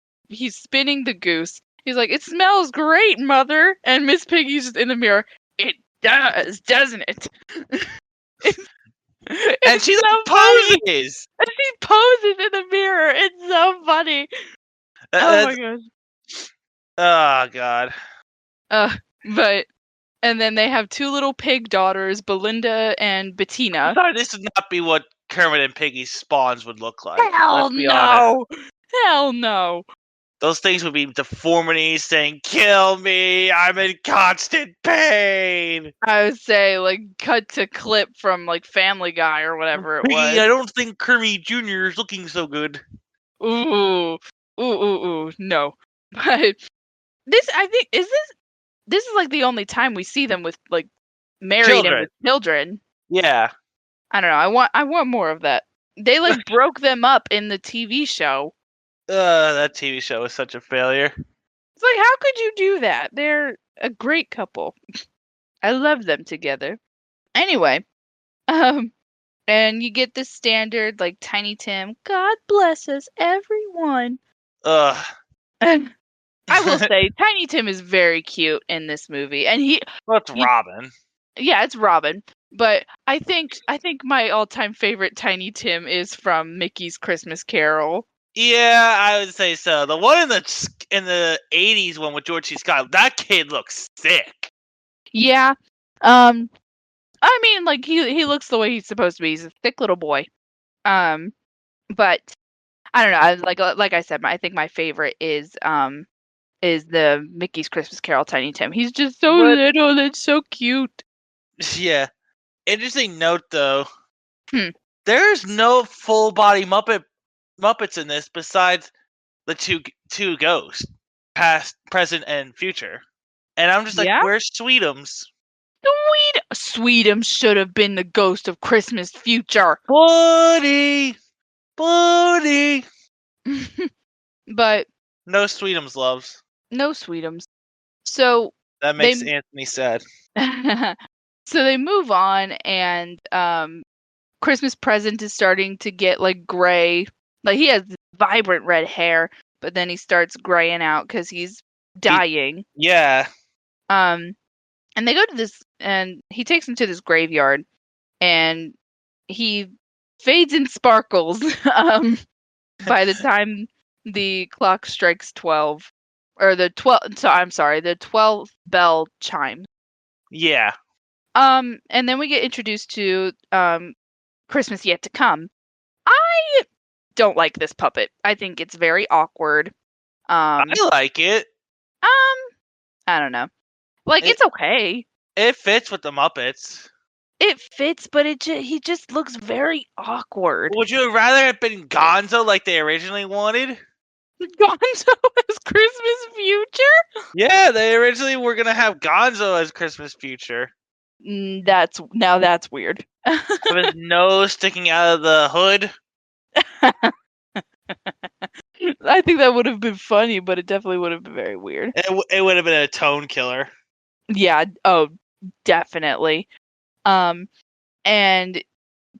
spinning the goose. He's like, "It smells great, mother." And Miss Piggy's just in the mirror. It does, doesn't it? And It's she so like funny. poses. And she poses in the mirror. It's so funny. Oh my That's, gosh. oh god. Uh, but and then they have two little pig daughters, Belinda and I'm Bettina. sorry, this would not be what Kermit and Piggy's spawns would look like. Let's Hell be honest. no. Hell no. Those things would be deformities saying, "Kill me! I'm in constant pain." I would say like cut to clip from like Family Guy or whatever it Piggy, was. I don't think Kermit Jr. is looking so good. Ooh. Ooh. No. But this I think this is like the only time we see them with like married and Children. with children. Yeah. I don't know. I want more of that. They like broke them up in the TV show. That TV show was such a failure. It's like how could you do that? They're a great couple. I love them together. Anyway, um and you get the standard like Tiny Tim, God bless us everyone. Ugh. And I will say Tiny Tim is very cute in this movie. And What's you Robin? yeah, it's Robin. But I think my all-time favorite Tiny Tim is from Mickey's Christmas Carol. Yeah, I would say so. The one in the '80s one with George C. Scott, that kid looks sick. Yeah. I mean like he looks the way he's supposed to be. He's a thick little boy. Um but I don't know. Like I said, I think my favorite is the Mickey's Christmas Carol Tiny Tim. He's just so But little and so cute. yeah, interesting note though. Hmm. There's no full body Muppets in this besides the two ghosts, past, present, and future. And I'm just like, Yeah? where's Sweetums? Sweetums should have been the ghost of Christmas future. Buddy, buddy. But No Sweetums loves. no Sweetums. So That they makes Anthony sad. so they move on and Christmas Present is starting to get like gray. Like he has vibrant red hair, but then he starts graying out cuz he's He, dying. yeah, Um and they go to this and he takes him to this graveyard and he fades and sparkles by the time the clock strikes 12 or the 12 so I'm sorry, the 12th bell chimes. yeah. And then we get introduced to Christmas Yet to Come. I don't like this puppet. I think it's very awkward. I Um, like it. I don't know. Like, It it's okay. it fits with the Muppets. It fits, but he just looks very awkward. Would you have rather have been Gonzo like they originally wanted? Gonzo as Christmas Future? Yeah, they originally were gonna have Gonzo as Christmas Future. That's weird. Have his nose sticking out of the hood. I think that would have been funny, but it definitely would have been very weird. It would have been a tone killer. Yeah, oh, definitely. Um, and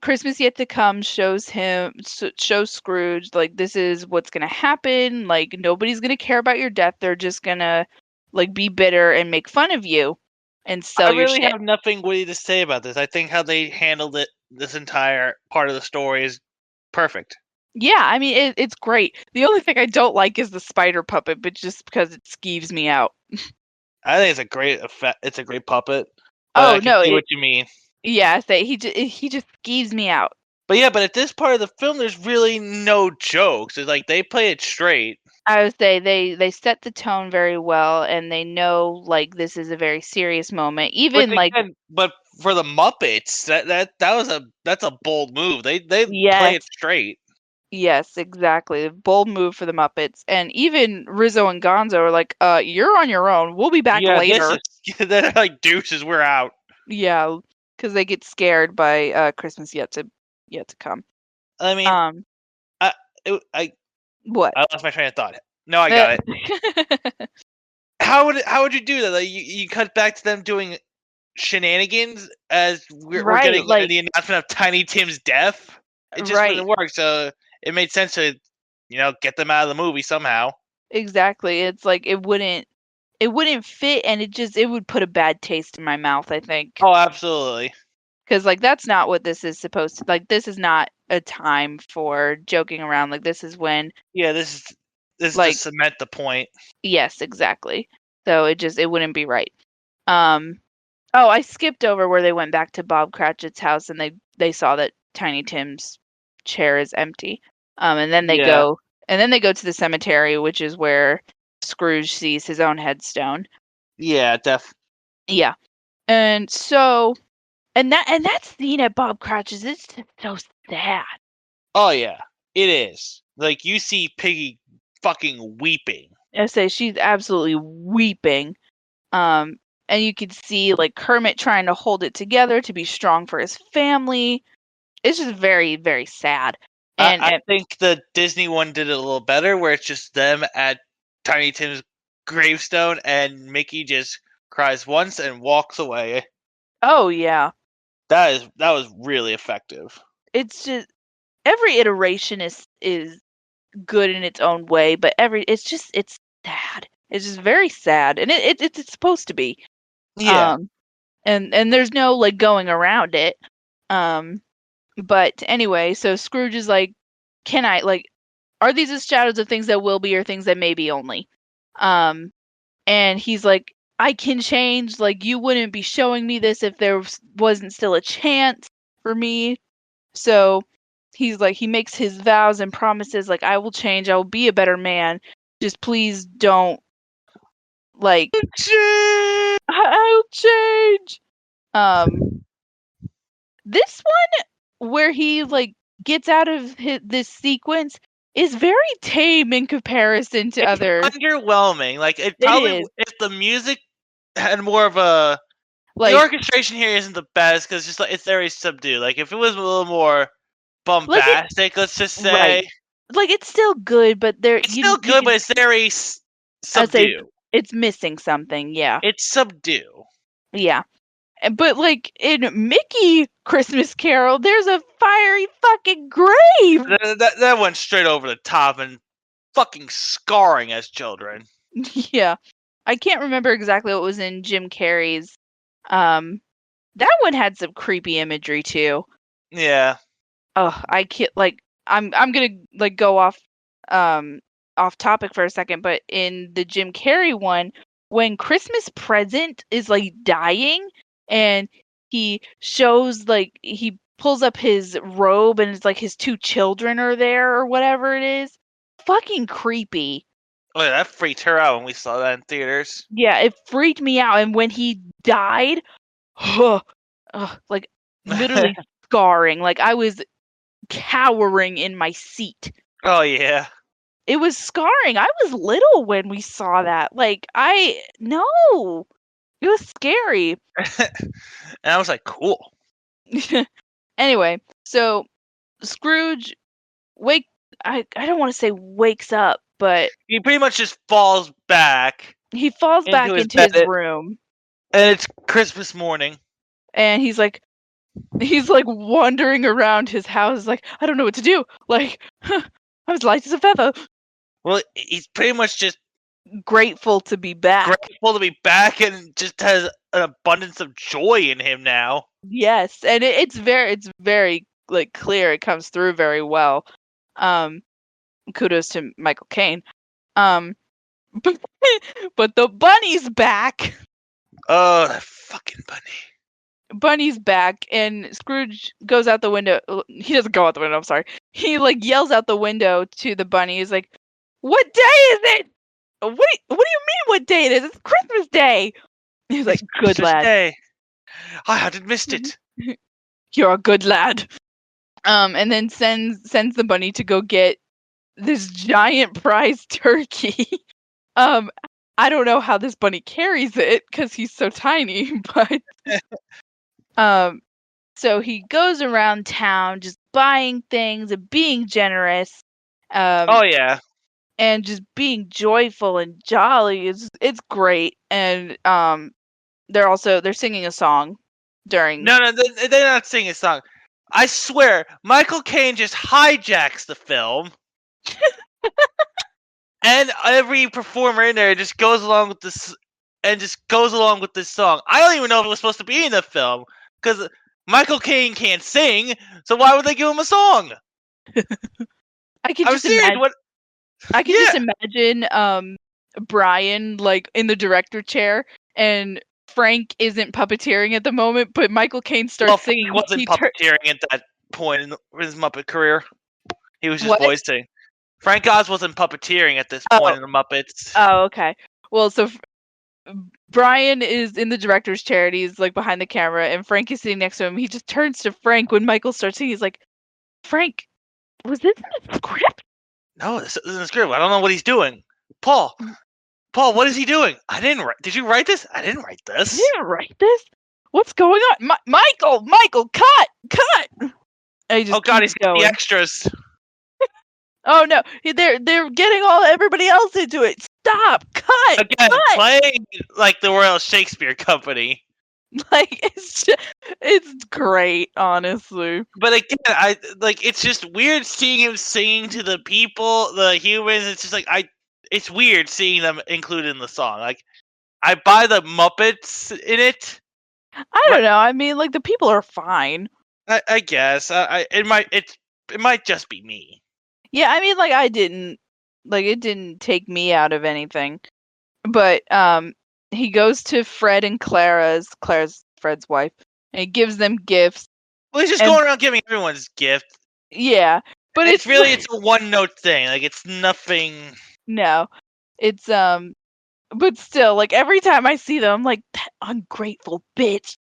Christmas Yet to Come shows Scrooge like this is what's gonna happen. Like nobody's gonna care about your death. They're just gonna like be bitter and make fun of you and I sell your really shit. have nothing witty to say about this. I think how they handled it, this entire part of the story, is perfect. Yeah, I mean it's great. The only thing I don't like is the spider puppet, but just because it skeeves me out. I think it's a great effect. It's a great puppet, but Oh I can no, see what you mean. yeah, he just skeeves me out. But yeah, but at this part of the film, there's really no jokes. It's like they play it straight. I would say they set the tone very well, and they know like this is a very serious moment. Which Even like again, but for the Muppets, that's a bold move. They play yes, it straight. yes, exactly. Bold move for the Muppets, and even Rizzo and Gonzo are like, you're on your own. We'll be back Yeah, this later." is they're like deuces. We're out. Yeah, because they get scared by Christmas yet to come. I mean, Um, I I what? I lost my train of thought. No, I Uh, got it. How would you do that? Like you cut back to them doing shenanigans as we're right, getting like the announcement of Tiny Tim's death. It just right, wouldn't work. So it made sense to get them out of the movie somehow. exactly. It's like it wouldn't fit, and it would put a bad taste in my mouth, I think. Oh, absolutely. Because like that's not what this is supposed to like. This is not a time for joking around. Like this is when Yeah, this is to like cement the point. yes, exactly. So it wouldn't be right. Um, oh, I skipped over where they went back to Bob Cratchit's house and they saw that Tiny Tim's chair is empty. And then they Yeah, go to the cemetery, which is where Scrooge sees his own headstone. yeah, Yeah. And so and that scene at Bob Cratchit's is just so sad. Oh yeah, it is. Like you see Piggy fucking weeping. I say she's absolutely weeping. Um, and you could see like Kermit trying to hold it together to be strong for his family. It's just very, very sad. I And think the Disney one did it a little better, where it's just them at Tiny Tim's gravestone, and Mickey just cries once and walks away. oh yeah, That was really effective. it's just every iteration is good in its own way, but it's sad. It's just very sad, and it's supposed to be. Yeah, Um, and there's no like going around it. Um, but anyway, so Scrooge is like, can I like, are these the shadows of things that will be or things that may be only? Um, and he's like, I can change. Like you wouldn't be showing me this if there wasn't still a chance for me. So he's like, he makes his vows and promises, like, I will change. I will be a better man. Just please don't like I'll change. Um, this one where he like gets out of this sequence is very tame in comparison to it's others. underwhelming. Like it It probably, is if the music had more of a, the like orchestration here isn't the best because just like it's very subdued. Like if it was a little more like it bombastic, let's just right. say, Like it's still good, but there it's still you good, can but it's very I'd say subdued. it's missing something. Yeah, It's subdue. yeah. But like in Mickey Christmas Carol, there's a fiery fucking grave. That went straight over the top and fucking scarring as children. Yeah. I can't remember exactly what was in Jim Carrey's. That one had some creepy imagery too. Yeah, Oh, I can't like I'm gonna like go um off topic for a second, but in the Jim Carrey one, when Christmas Present is like dying and he shows like he pulls up his robe and it's like his two children are there or whatever it is. Fucking creepy. Oh, yeah, that freaked her out when we saw that in theaters. Yeah, it freaked me out. And when he died, like literally scarring. Like I was cowering in my seat. Oh yeah. It was scarring. I was little when we saw that. Like no, it was scary. And I was like, cool. Anyway, so Scrooge I don't want to say wakes up, but He pretty much just falls back he falls into back his into bed, his room and it's Christmas morning. and he's like wandering around his house like I don't know what to do. Like I'm as light as a feather. Well, he's pretty much just Grateful to be back. grateful to be back and just has an abundance of joy in him now. Yes, and it's very like clear. It comes through very well. Um, kudos to Michael Caine. Um, but the bunny's back. Oh, that fucking bunny. Bunny's back, and Scrooge goes out the window. He doesn't go out the window. I'm sorry. He like yells out the window to the bunny. He's like, "What day is it? What do you mean? What day it is? It's Christmas Day." He's like, "Good Christmas lad. Day. I hadn't missed it. You're a good lad." And then sends the bunny to go get this giant prize turkey. I don't know how this bunny carries it because he's so tiny, but so he goes around town just buying things and being generous, Oh yeah. and just being joyful and jolly. It's great, and they're singing a song during. No, they're not singing a song. I swear, Michael Caine just hijacks the film, and every performer in there just goes along with this, and just goes along with this song. I don't even know if it was supposed to be in the film because Michael Caine can't sing, so why would they give him a song? I can I'm just serious. imagine. What? I can Yeah. just imagine Brian like in the director chair and Frank isn't puppeteering at the moment, but Michael Caine starts Well, singing. he wasn't puppeteering at that point in his Muppet career. He was just What? voicing. Frank Oz wasn't puppeteering at this point in the Muppets. Oh, okay. Well, so Brian is in the director's chair and he's like behind the camera and Frank is sitting next to him. He just turns to Frank when Michael starts singing. He's like, "Frank, was this in the script?" No, this isn't the script. I don't know what he's doing. Paul, what is he doing? I didn't write. Did you write this? I didn't write this. You didn't write this. What's going on? Michael, cut! And he just Oh God, keeps he's got going. the extras. Oh no, they're getting everybody else into it. Stop! Cut! Again, Cut! playing like the Royal Shakespeare Company. Like it's great, honestly. But again, it's just weird seeing him singing to the people, the humans. It's just it's weird seeing them included in the song. Like, I buy the Muppets in it. I don't know. I mean, like the people are fine. I guess. It might just be me. Yeah, I mean, like it didn't take me out of anything. But he goes to Fred and Clara's Fred's wife, and he gives them gifts. Well, he's just And- going around giving everyone's gifts. Yeah, but It's really it's a one note thing. Like, it's nothing. no, it's but still, like every time I see them, I'm like, that ungrateful bitch.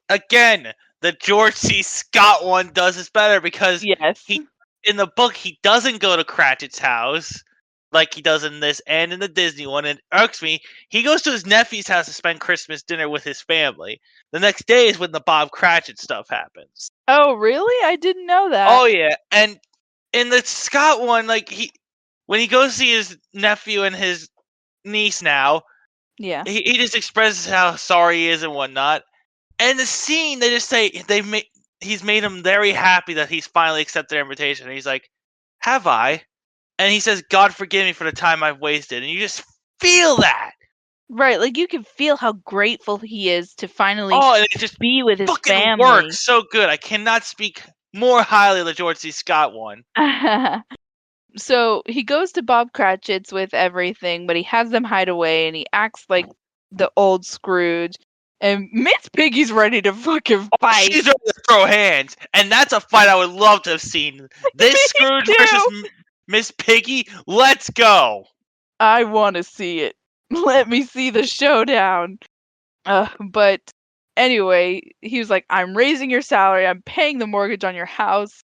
Again, the George C. Scott one does this better because Yes. in the book he doesn't go to Cratchit's house like he does in this and in the Disney one. It irks me. He goes to his nephew's house to spend Christmas dinner with his family. The next day is when the Bob Cratchit stuff happens. Oh, really? I didn't know that. Oh yeah, and in the Scott one, like when he goes to see his nephew and his niece now, Yeah. he just expresses how sorry he is and whatnot. And the scene, they just say he's made him very happy that he's finally accepted their invitation. And he's like, "Have I?" And he says, "God forgive me for the time I've wasted." And you just feel that. Right, like you can feel how grateful he is to finally Oh, and it just be with his fucking family. works so good. I cannot speak more highly of the George C. Scott one. So he goes to Bob Cratchit's with everything, but he has them hide away and he acts like the old Scrooge. And Miss Piggy's ready to fucking fight. She's ready to throw hands, and that's a fight I would love to have seen. This Scrooge versus Miss Piggy. Let's go. I want to see it. Let me see the showdown. But anyway, he was like, I'm raising your salary, I'm paying the mortgage on your house,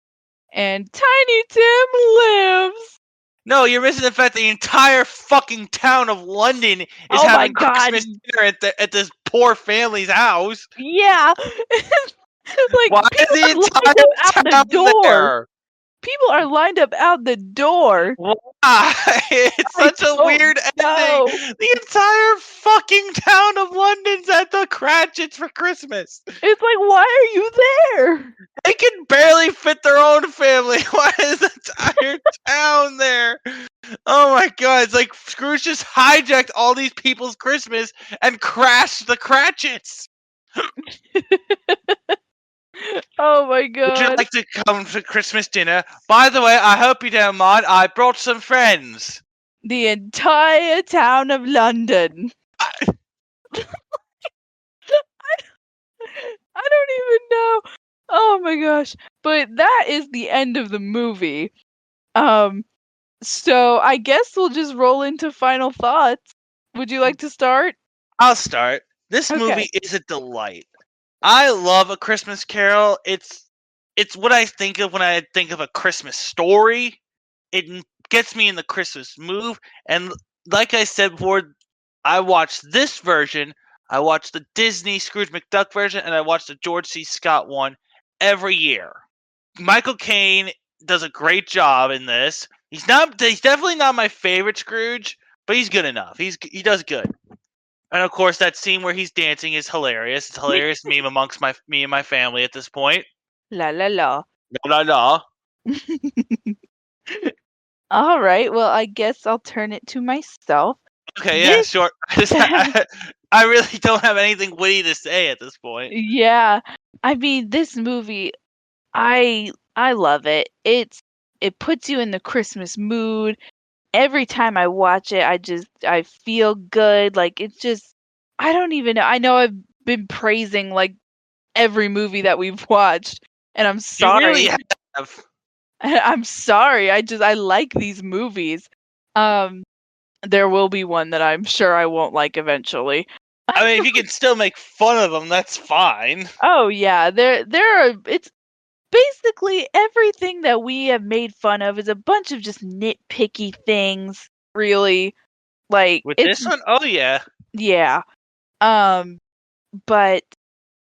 and Tiny Tim lives. No, you're missing the fact that the entire fucking town of London is Oh my having god. Christmas dinner at this poor family's house. Yeah. Like, Why is people the are lined up out entire the town door. there? People are lined up out the door. Why? It's I such a don't weird ending. know. The entire fucking town of London's at the Cratchits for Christmas. It's like, why are you there? They can barely fit their own family. Why is the entire town there? Oh my god, it's like Scrooge just hijacked all these people's Christmas and crashed the Cratchits. Oh my Would you god. like to come to Christmas dinner? By the way, I hope you don't mind. I brought some friends. The entire town of London. I- I don't even know. Oh my gosh. But that is the end of the movie. Um, so I guess we'll just roll into final thoughts. Would you like to start? I'll start. This Okay. movie is a delight. I love A Christmas Carol. It's what I think of when I think of a Christmas story. It gets me in the Christmas mood, and like I said before, I watched this version, I watched the Disney Scrooge McDuck version, and I watched the George C. Scott one every year. Michael Caine does a great job in this. He's definitely not my favorite Scrooge, but he's good enough. He does good. And of course, that scene where he's dancing is hilarious. It's a hilarious meme amongst me and my family at this point. La la la. No, no, no. All right. Well, I guess I'll turn it to myself. Okay, yeah, This sure. I really don't have anything witty to say at this point. Yeah. I mean, this movie, I love it. It puts you in the Christmas mood. Every time I watch it, I feel good. Like it's just I don't even know. I know I've been praising like every movie that we've watched, and I'm You really sorry. have. I'm sorry. I like these movies. Um there will be one that I'm sure I won't like eventually. I mean, if you can still make fun of them, that's fine. Oh yeah, there are it's basically everything that we have made fun of is a bunch of just nitpicky things, really. Like With it's this one, oh yeah. yeah. Um but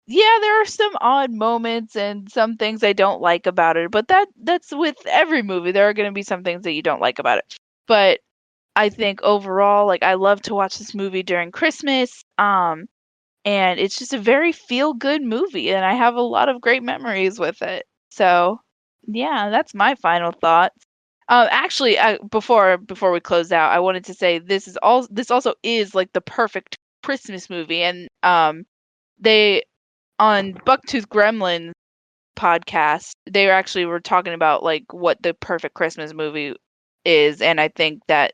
yeah, there are some odd moments and some things I don't like about it, but that's with every movie. There are going to be some things that you don't like about it. But I think overall, like I love to watch this movie during Christmas. And it's just a very feel good movie, and I have a lot of great memories with it. So, yeah, that's my final thoughts. Actually, before we close out, I wanted to say this also is like the perfect Christmas movie, and they on Bucktooth Gremlin podcast, they actually were talking about like what the perfect Christmas movie is, and I think that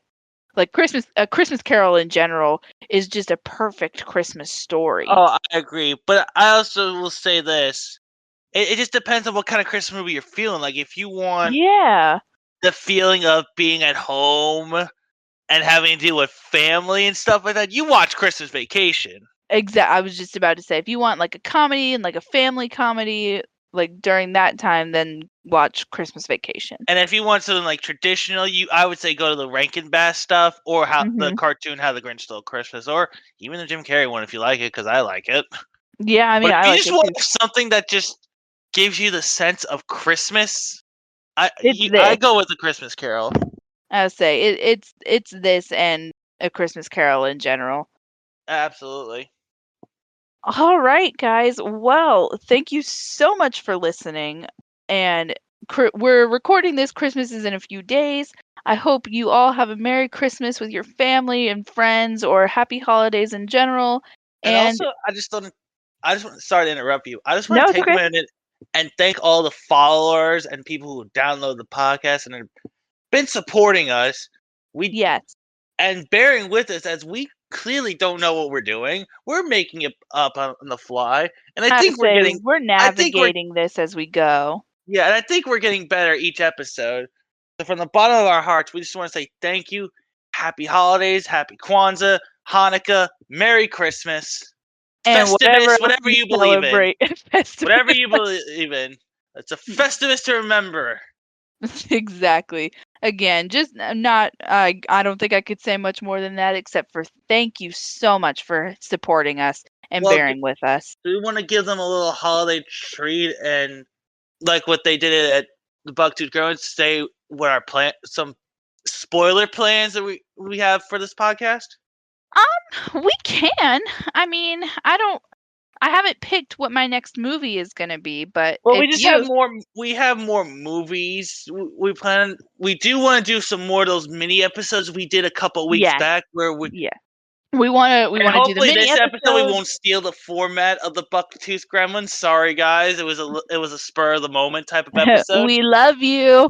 like a Christmas Carol in general is just a perfect Christmas story. Oh, I agree. But I also will say this. It just depends on what kind of Christmas movie you're feeling. Like, if you want Yeah, the feeling of being at home and having to deal with family and stuff like that, you watch Christmas Vacation. I was just about to say if you want like a comedy and like a family comedy like during that time, then watch Christmas Vacation. And if you want something like traditional, I would say go to the Rankin Bass stuff, or how the Hmm. cartoon How the Grinch Stole Christmas, or even the Jim Carrey one if you like it, because I like it. Yeah, I But mean if I you like just it want too. something that just gives you the sense of Christmas, It's I this. go with the Christmas Carol. I would say it's this and A Christmas Carol in general. Absolutely. All right, guys. Well, thank you so much for listening. And we're recording this. Christmas is in a few days. I hope you all have a Merry Christmas with your family and friends, or Happy Holidays in general. And And also, I just want. Sorry to interrupt you. I just no, want to it's take a okay. minute and thank all the followers and people who download the podcast and have been supporting us. We Yes, and bearing with us as we clearly don't know what we're doing. We're making it up on the fly, and I I would think we're say getting. we're I think we're navigating this as we go. Yeah, and I think we're getting better each episode. So from the bottom of our hearts, we just want to say thank you. happy holidays, happy Kwanzaa, Hanukkah, Merry Christmas, And whatever Festivus, else whatever you you believe in. celebrate. Whatever you believe in. It's a Festivus to remember. Exactly. Again, just not. I don't think I could say much more than that, except for thank you so much for supporting us and Well, bearing with us. we want to give them a little holiday treat, and like what they did at the Bucktooth Growing, say what our some spoiler plans that we have for this podcast. We can. I mean, I haven't picked what my next movie is gonna be, but Well, if we just have you, more. We have more movies. We plan. We do want to do some more of those mini episodes we did a couple weeks yeah, back, where we. yeah, we And wanna do the hopefully, mini this episode we episodes. won't steal the format of the Bucktooth Gremlins. Sorry, guys. It was a spur of the moment type of episode. We love you.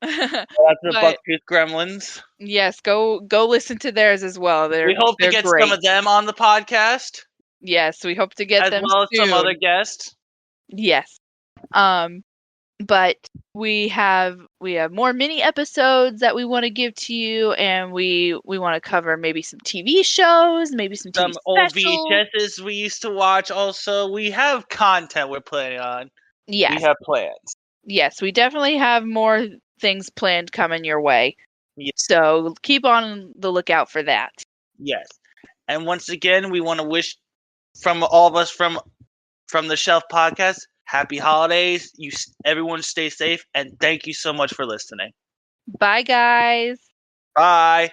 That's the But Bucktooth Gremlins. yes, go listen to theirs as well. We hope to They're get some great. of them on the podcast, Yes, we hope to get as them well as some other soon. guests. Yes. Um, but we have more mini episodes that we want to give to you, and we want to cover maybe some TV shows, maybe some TV Some old specials. VHSs we used to watch. Also, we have content we're planning on. We Yes. have plans. Yes, we definitely have more things planned coming your way. Yes. So keep on the lookout for that. Yes. And once again, we want to wish from all of us from the Shelf Podcast, happy holidays. Everyone stay safe, and thank you so much for listening. Bye, guys. Bye.